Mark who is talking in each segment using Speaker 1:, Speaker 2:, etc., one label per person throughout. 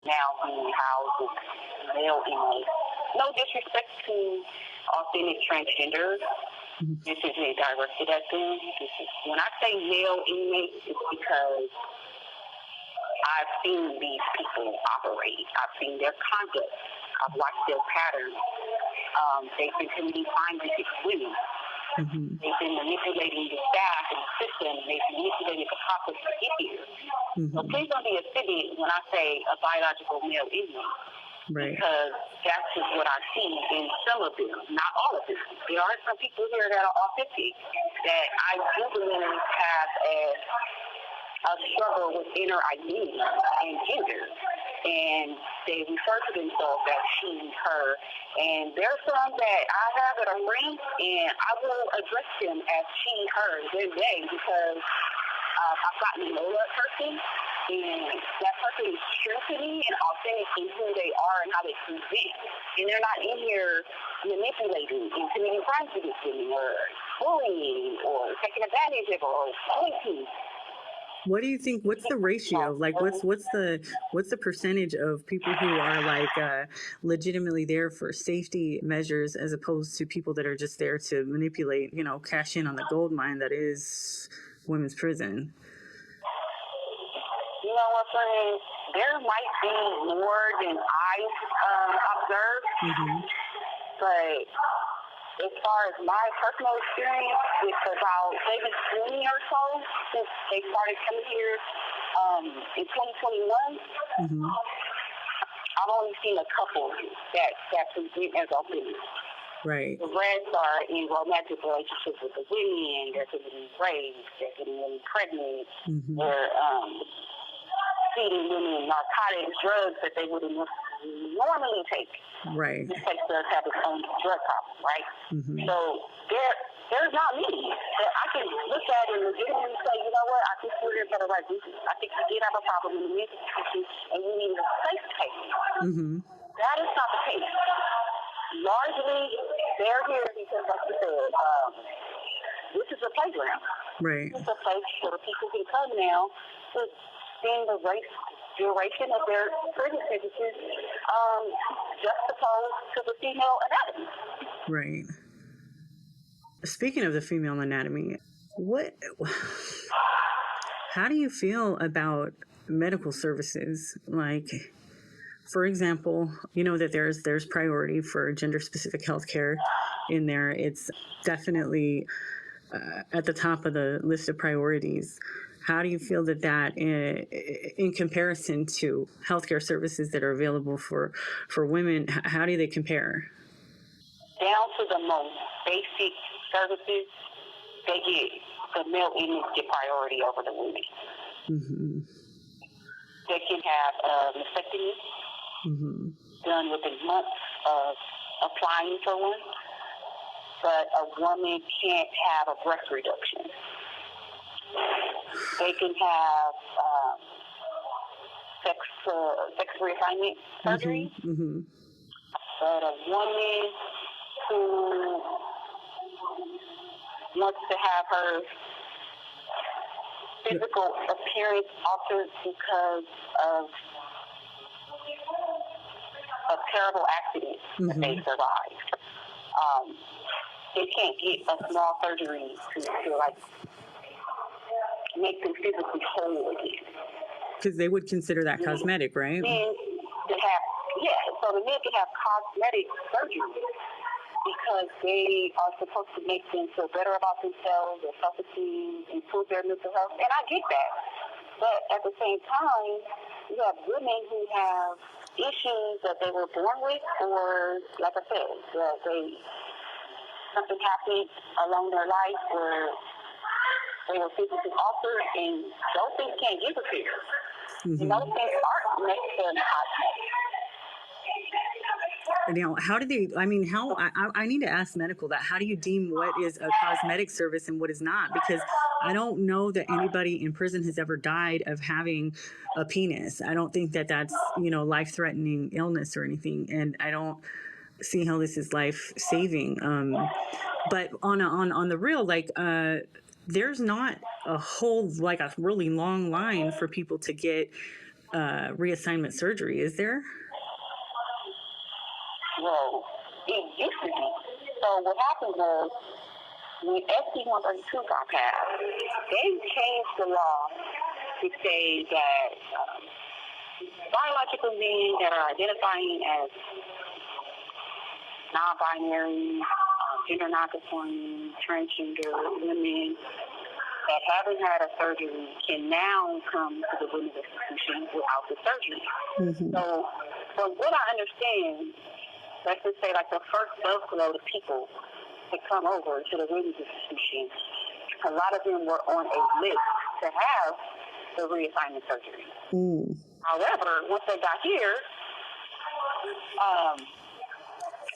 Speaker 1: now being housed with male inmates. No disrespect to authentic transgenders. This isn't directed at them. When I say male inmates, it's because I've seen these people operate. I've seen their conduct. I've watched their patterns. They've been committing crimes against women. They've been manipulating the staff and the system. They've manipulated the process to get here. So please don't be offended when I say a biological male inmate.
Speaker 2: Right.
Speaker 1: Because that's just what I see in some of them, not all of them. There are some people here that are authentic that I do believe have a struggle with inner identity and gender. And they refer to themselves as she, her. And there are some that I have that are friends, and I will address them as she, her, they, because I've gotten to know that person. And that person is true to me and authentic in who they are and how they present. And they're not in here manipulating and committing crimes against women or bullying or taking advantage of or pointing.
Speaker 2: What do you think? What's the ratio? Like, what's the percentage of people who are like legitimately there for safety measures as opposed to people that are just there to manipulate, cash in on the gold mine that is women's prison?
Speaker 1: You know what, friends? There might be more than I've observed, but as far as my personal experience, it's about maybe 20 or so since they started coming here in 2021. I've only seen a couple that present as authentic.
Speaker 2: Right.
Speaker 1: The rest are in romantic relationships with the women. They're getting raped. They're getting really pregnant. They're feeding women narcotics, drugs that they wouldn't normally take.
Speaker 2: Right.
Speaker 1: This place does have its own drug problem, right? So there's not many that I can look at and legitimately say, you know what, I think we're here for the right reasons. I think we did have a problem in the mental institution and we need a safe space. That is not the case. Largely, they're here because, like you said, this is a playground.
Speaker 2: Right.
Speaker 1: It's a place where people can come now to spend the duration of their prison sentences juxtaposed to the female anatomy.
Speaker 2: Right. Speaking of the female anatomy, how do you feel about medical services? Like, for example, you know that there's priority for gender-specific healthcare in there. It's definitely at the top of the list of priorities. How do you feel that in comparison to healthcare services that are available for women, how do they compare?
Speaker 1: Down to the most basic services, the male inmates get priority over the women. They can have a mastectomy done within months of applying for one, but a woman can't have a breast reduction. They can have sex reassignment surgery, but a woman who wants to have her physical appearance altered because of a terrible accident that they survived, they can't get a small surgery to like make them physically whole again.
Speaker 2: Because they would consider that cosmetic, right?
Speaker 1: So the men can have cosmetic surgery because they are supposed to make them feel better about themselves, their self-esteem, improve their mental health, and I get that. But at the same time, you have women who have issues that they were born with, or like I said, something happened along their life where they were physically altered, and those things can't give a care. And those things aren't necessarily cosmetic.
Speaker 2: Now, how do they, I need to ask medical that. How do you deem what is a cosmetic service and what is not? Because I don't know that anybody in prison has ever died of having a penis. I don't think that that's, life-threatening illness or anything. And I don't see how this is life-saving. But on the real, there's not a whole, a really long line for people to get reassignment surgery, is there?
Speaker 1: Well, it used to be. So what happened was, when SB 132 got passed, they changed the law to say that biological men that are identifying as non-binary, gender non-conforming, transgender women that haven't had a surgery can now come to the women's institution without the surgery.
Speaker 2: Mm-hmm.
Speaker 1: So, from what I understand, let's just say like the first busload of people to come over to the women's institution, a lot of them were on a list to have the reassignment surgery.
Speaker 2: Mm.
Speaker 1: However, once they got here,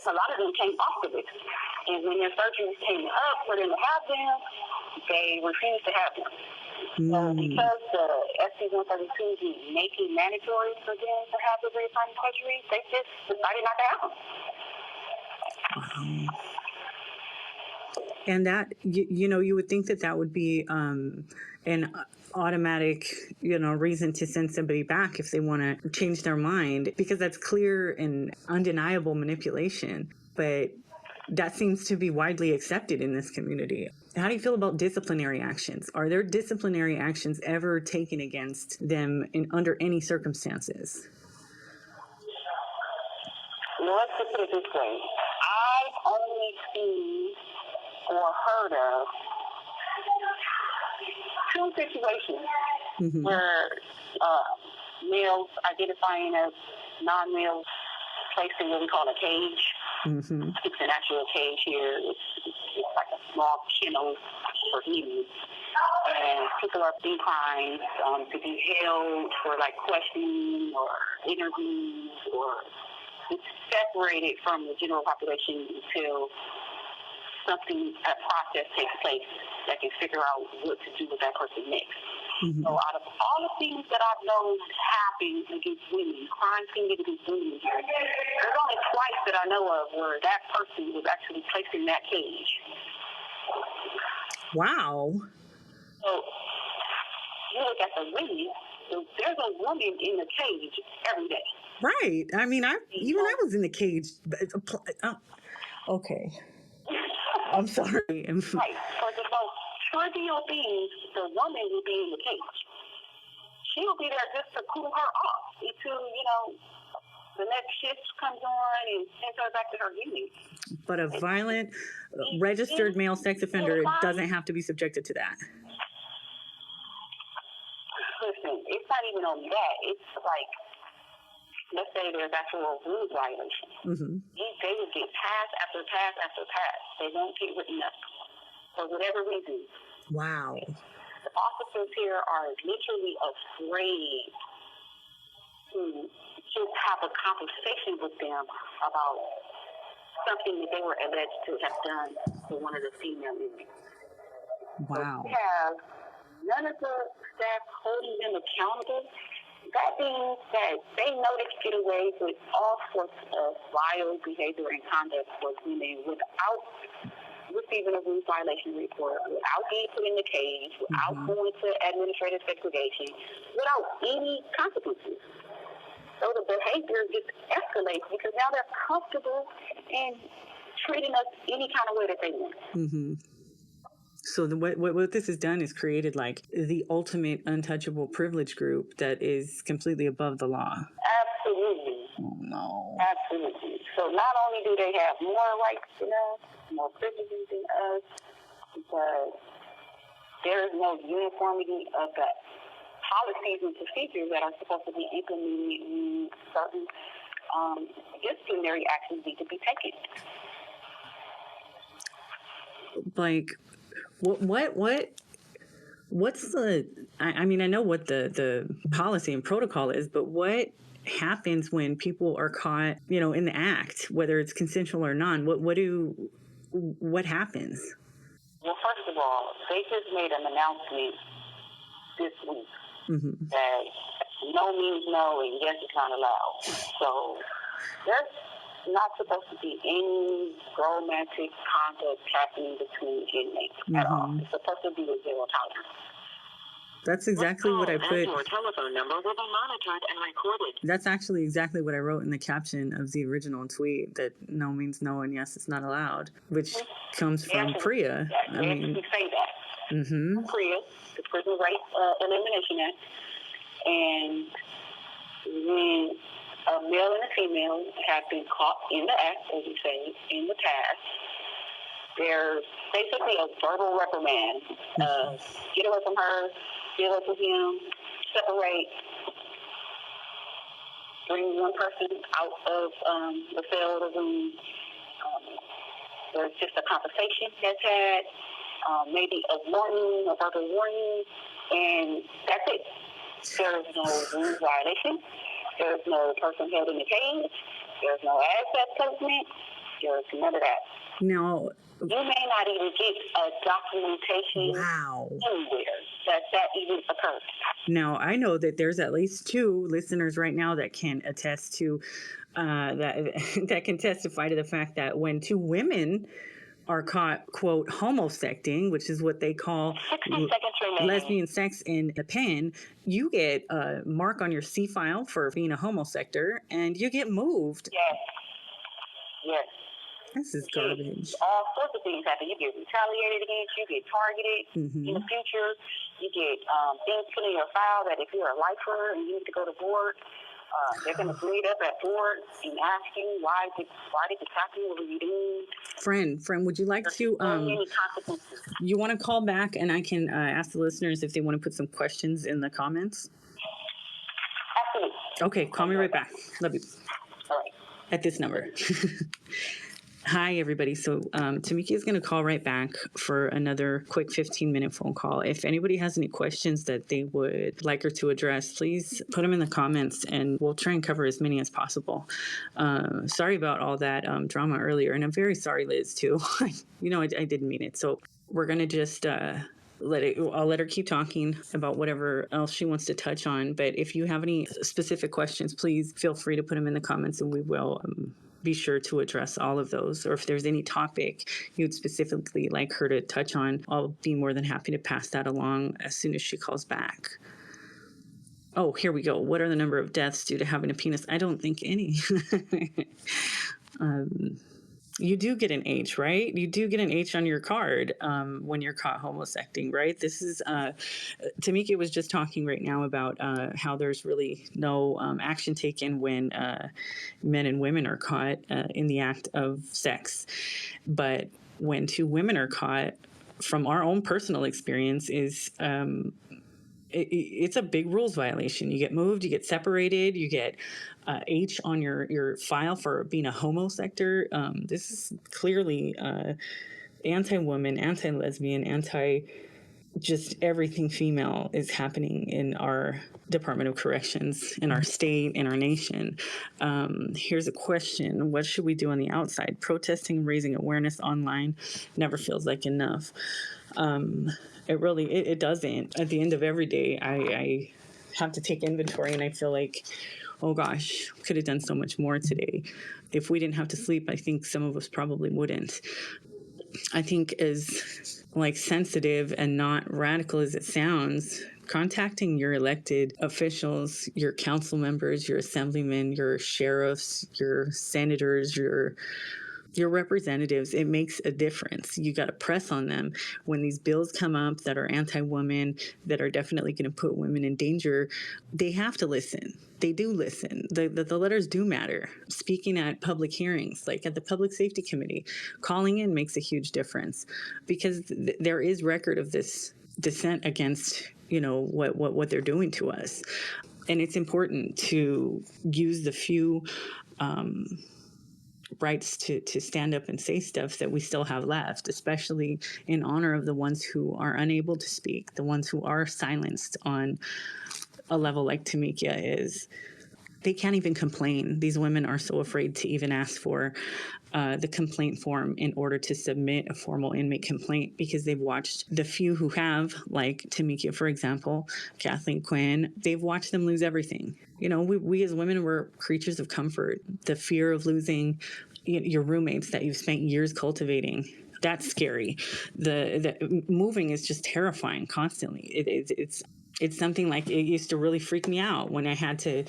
Speaker 1: a lot of them came off the list. And when their surgeries came up for them to have them, they refused to have them. So because the SB 132 is making mandatory for them to have the reassignment surgery, they just decided not to have them.
Speaker 2: Wow. And that, you would think that would be an automatic, reason to send somebody back if they want to change their mind, because that's clear and undeniable manipulation. But that seems to be widely accepted in this community. How do you feel about disciplinary actions? Are there disciplinary actions ever taken against them under any circumstances?
Speaker 1: Well, let's just put it this way. I've only seen or heard of two situations where males identifying as non-males placed in what we call a cage.
Speaker 2: Mm-hmm.
Speaker 1: It's an actual cage here. It's like a small kennel for humans. And people are inclined to be held for like questioning or interviews, or it's separated from the general population until a process takes place that can figure out what to do with that person next. Mm-hmm. So out of all the things that I've known happen against women, crimes committed against women here, there's only twice that I know of where that person was actually placed in that cage.
Speaker 2: Wow.
Speaker 1: So you look at the women, there's a woman in the cage every day.
Speaker 2: Right. I mean, I was in the cage. Okay. I'm sorry.
Speaker 1: Right. For the most trivial things, the woman will be in the cage. She'll be there just to cool her off until, the next shift comes on and sends her back to her unit.
Speaker 2: But a violent, registered male sex offender doesn't have to be subjected to that.
Speaker 1: Listen, it's not even only that. It's like, let's say there's actual rules violation. Mm-hmm. They will get pass after pass after pass. They won't get written up for whatever reason.
Speaker 2: Wow.
Speaker 1: The officers here are literally afraid to just have a conversation with them about something that they were alleged to have done to one of the female inmates.
Speaker 2: Wow.
Speaker 1: So we have none of the staff holding them accountable. That means that they know they can get away with all sorts of vile behavior and conduct towards women without receiving a rules violation report, without being put in the cage, without going to administrative segregation, without any consequences. So the behavior just escalates because now they're comfortable in treating us any kind of way that they want. Mm-hmm.
Speaker 2: So what this has done is created like the ultimate untouchable privilege group that is completely above the law.
Speaker 1: Absolutely.
Speaker 2: Oh, no.
Speaker 1: Absolutely. So not only do they have more rights than us, more privileges than us, but there is no uniformity of the policies and procedures that are supposed to be implemented when certain disciplinary actions need to be taken.
Speaker 2: Like, what's the, I mean, I know what the policy and protocol is, but what happens when people are caught, in the act, whether it's consensual or not? What happens?
Speaker 1: Well, first of all, they just made an announcement this week that no means no and yes is not allowed. So there's not supposed to be any romantic conduct happening between inmates at all. It's supposed to be a zero tolerance.
Speaker 2: That's exactly what I put.
Speaker 1: Your telephone number will be monitored and recorded.
Speaker 2: That's actually exactly what I wrote in the caption of the original tweet, that no means no and yes, it's not allowed, which comes from Priya.
Speaker 1: I mean, you say that.
Speaker 2: Mm-hmm.
Speaker 1: Priya, the Prison Rape Elimination Act. And when a male and a female have been caught in the act, as you say, in the past, there's basically a verbal reprimand. Get away from her, get away from him, separate, bring one person out of the cell or the room. There's just a conversation that's had, maybe a warning, a verbal warning, and that's it. There's no rule violation. There's no person held in the cage. There's no access placement. There's none of that.
Speaker 2: Now,
Speaker 1: you may not even get a documentation anywhere that even occurs.
Speaker 2: Now, I know that there's at least 2 listeners right now that can attest to that can testify to the fact that when 2 women are caught, quote, homosecting, which is what they call lesbian sex in the pen, you get a mark on your C file for being a homosector, and you get moved.
Speaker 1: Yes.
Speaker 2: This is garbage.
Speaker 1: All sorts of things happen. You get retaliated against. You get targeted in the future. You get things put in your file that if you're a lifer and you need to go to board, they're going to bring it up at board and ask you, why did this happen? What were you doing?
Speaker 2: Friend, would you like to, you want to call back and I can ask the listeners if they want to put some questions in the comments?
Speaker 1: Absolutely.
Speaker 2: Okay, call me right back. Love you.
Speaker 1: All right.
Speaker 2: At this number. Hi, everybody. So Tomiekia is going to call right back for another quick 15-minute phone call. If anybody has any questions that they would like her to address, please put them in the comments and we'll try and cover as many as possible. Sorry about all that drama earlier. And I'm very sorry, Liz, too. I didn't mean it. So we're going to just I'll let her keep talking about whatever else she wants to touch on. But if you have any specific questions, please feel free to put them in the comments and we will be sure to address all of those. Or if there's any topic you'd specifically like her to touch on, I'll be more than happy to pass that along as soon as she calls back. Oh, here we go. What are the number of deaths due to having a penis? I don't think any. You do get an H, right? You do get an H on your card when you're caught homosecting, right? This is, Tomiekia was just talking right now about how there's really no action taken when men and women are caught in the act of sex. But when 2 women are caught, from our own personal experience, it's a big rules violation. You get moved, you get separated, you get H on your file for being a homosector. This is clearly anti-woman, anti-lesbian, just everything female is happening in our Department of Corrections, in our state, in our nation. Here's a question. What should we do on the outside? Protesting, raising awareness online never feels like enough. It doesn't. At the end of every day, I have to take inventory and I feel like, oh gosh, could have done so much more today. If we didn't have to sleep, I think some of us probably wouldn't. I think as sensitive and not radical as it sounds, contacting your elected officials, your council members, your assemblymen, your sheriffs, your senators, your representatives, it makes a difference. You got to press on them when these bills come up that are anti-women, that are definitely going to put women in danger. They have to listen. They do listen. The letters do matter. Speaking at public hearings, like at the Public Safety Committee, calling in makes a huge difference because there is record of this dissent against, what they're doing to us. And it's important to use the few rights to stand up and say stuff that we still have left, especially in honor of the ones who are unable to speak, the ones who are silenced on a level like Tomiekia is. They can't even complain. These women are so afraid to even ask for the complaint form in order to submit a formal inmate complaint because they've watched the few who have, like Tomiekia, for example, Kathleen Quinn, they've watched them lose everything. We as women were creatures of comfort. The fear of losing your roommates that you've spent years cultivating, that's scary. The moving is just terrifying constantly. It's something like it used to really freak me out when I had to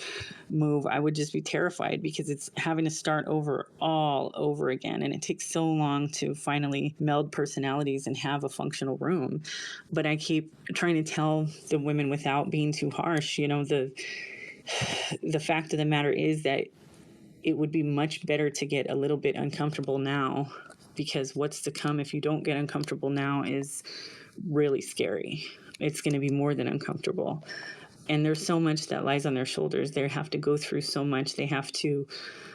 Speaker 2: move. I would just be terrified because it's having to start over all over again. And it takes so long to finally meld personalities and have a functional room. But I keep trying to tell the women without being too harsh, the fact of the matter is that it would be much better to get a little bit uncomfortable now, because what's to come if you don't get uncomfortable now is really scary. It's going to be more than uncomfortable. And there's so much that lies on their shoulders. They have to go through so much. They have to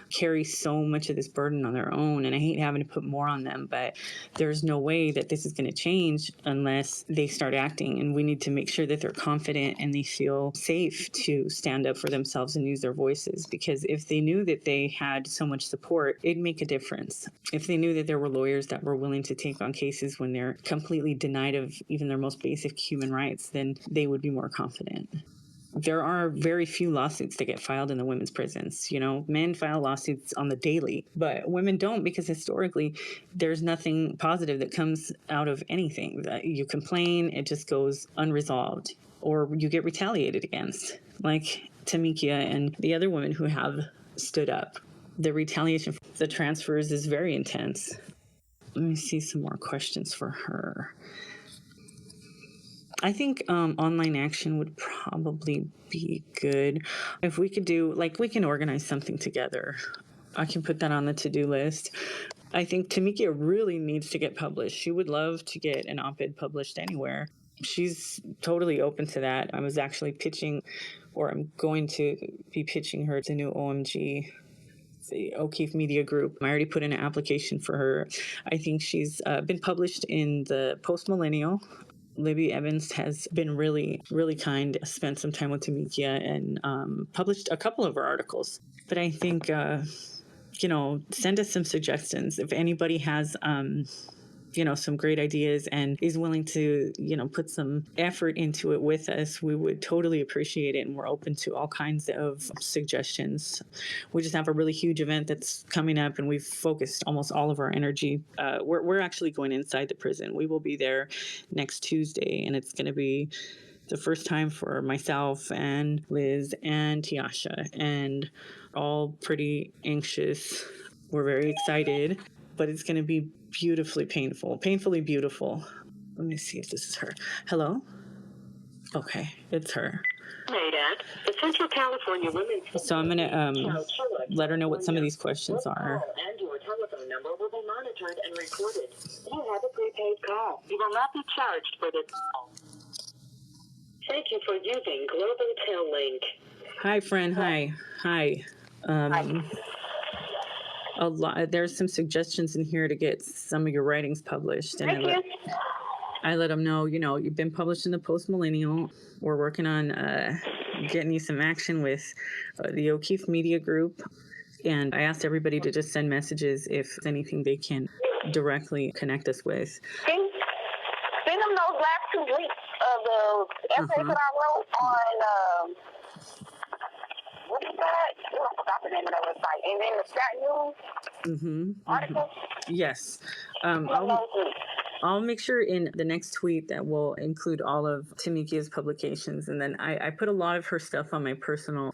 Speaker 2: carry so much of this burden on their own. And I hate having to put more on them, but there's no way that this is going to change unless they start acting. And we need to make sure that they're confident and they feel safe to stand up for themselves and use their voices. Because if they knew that they had so much support, it'd make a difference. If they knew that there were lawyers that were willing to take on cases when they're completely denied of even their most basic human rights, then they would be more confident. There are very few lawsuits that get filed in the women's prisons. Men file lawsuits on the daily, but women don't, because historically there's nothing positive that comes out of anything. You complain, it just goes unresolved, or you get retaliated against, like Tomiekia and the other women who have stood up. The retaliation for the transfers is very intense. Let me see some more questions for her. I think online action would probably be good. If we could do, we can organize something together. I can put that on the to-do list. I think Tomiekia really needs to get published. She would love to get an op-ed published anywhere. She's totally open to that. I was actually pitching, or I'm going to be pitching her the new OMG, the O'Keefe Media Group. I already put in an application for her. I think she's been published in the Post Millennial. Libby Evans has been really, really kind, spent some time with Tomiekia and published a couple of her articles. But I think, send us some suggestions. If anybody has, some great ideas and is willing to, put some effort into it with us, we would totally appreciate it. And we're open to all kinds of suggestions. We just have a really huge event that's coming up, and we've focused almost all of our energy. We're actually going inside the prison. We will be there next Tuesday, and it's going to be the first time for myself and Liz and Tiasha, and all pretty anxious. We're very excited, but it's going to be painfully beautiful. Let me see if this is her. Hello? Okay, it's her. The Central California Women's. So I'm going to let her know what some of these questions are. And your telephone number will be monitored and recorded. You have a prepaid call. You will not be charged for this call. Thank you for using Global Tel Link. Hi, friend. Hi. Hi. There's some suggestions in here to get some of your writings published. And I let them know, you've been published in the Post Millennial. We're working on getting you some action with the O'Keefe Media Group. And I asked everybody to just send messages if there's anything they can directly connect us with. Send them those last 2 weeks of the essays that I wrote on... what is that? I forgot the name of that website. And then the Stat News article? Yes. I'll make sure in the next tweet that we'll include all of Tomiekia's publications. And then I put a lot of her stuff on my personal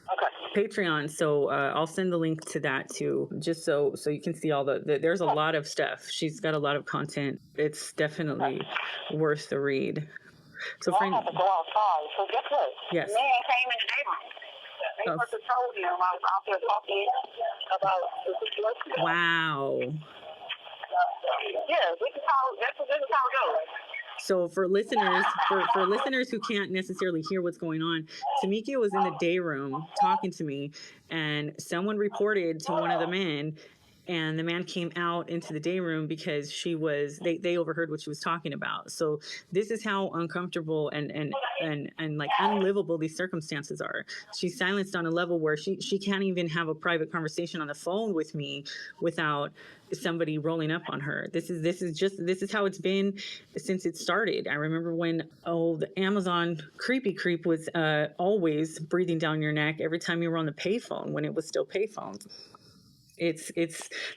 Speaker 2: Patreon. So I'll send the link to that too, just so you can see all there's a lot of stuff. She's got a lot of content. It's definitely worth the read. So I have to go outside. So guess what? Yes. The man came in the neighborhood. They must have told him I was out there talking about the situation. Wow. Yeah, this is how it goes. So for listeners who can't necessarily hear what's going on, Tomiekia was in the day room talking to me, and someone reported to one of the men, and the man came out into the day room because they overheard what she was talking about. So this is how uncomfortable and like unlivable these circumstances are. She's silenced on a level where she can't even have a private conversation on the phone with me without somebody rolling up on her. This is how it's been since it started. I remember when the Amazon creep was always breathing down your neck every time you were on the payphone when it was still payphones. It's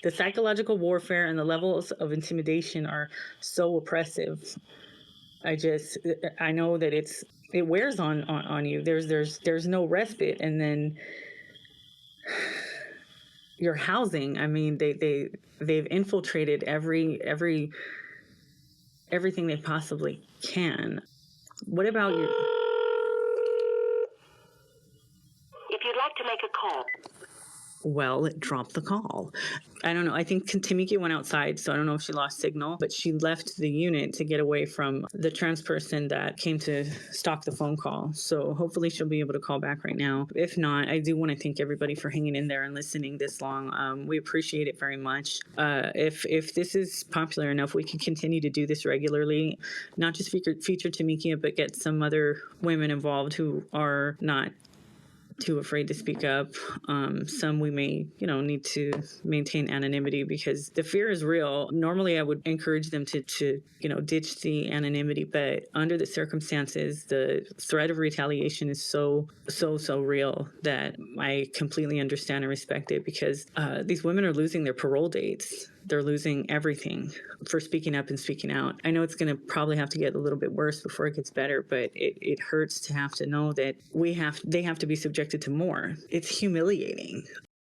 Speaker 2: the psychological warfare and the levels of intimidation are so oppressive. I know that it wears on you. There's no respite. And then your housing, I mean, they've infiltrated everything they possibly can. What about you?
Speaker 1: If you'd like to make a call.
Speaker 2: Well, drop the call. I don't know. I think Tomiekia went outside, so I don't know if she lost signal, but she left the unit to get away from the trans person that came to stalk the phone call. So hopefully she'll be able to call back right now. If not, I do want to thank everybody for hanging in there and listening this long. We appreciate it very much. If this is popular enough, we can continue to do this regularly, not just feature Tomiekia, but get some other women involved who are not too afraid to speak up. Some we may, need to maintain anonymity because the fear is real. Normally, I would encourage them to ditch the anonymity, but under the circumstances, the threat of retaliation is so real that I completely understand and respect it because these women are losing their parole dates. They're losing everything for speaking up and speaking out. I know it's going to probably have to get a little bit worse before it gets better, but it hurts to have to know that they have to be subjected to more. It's humiliating.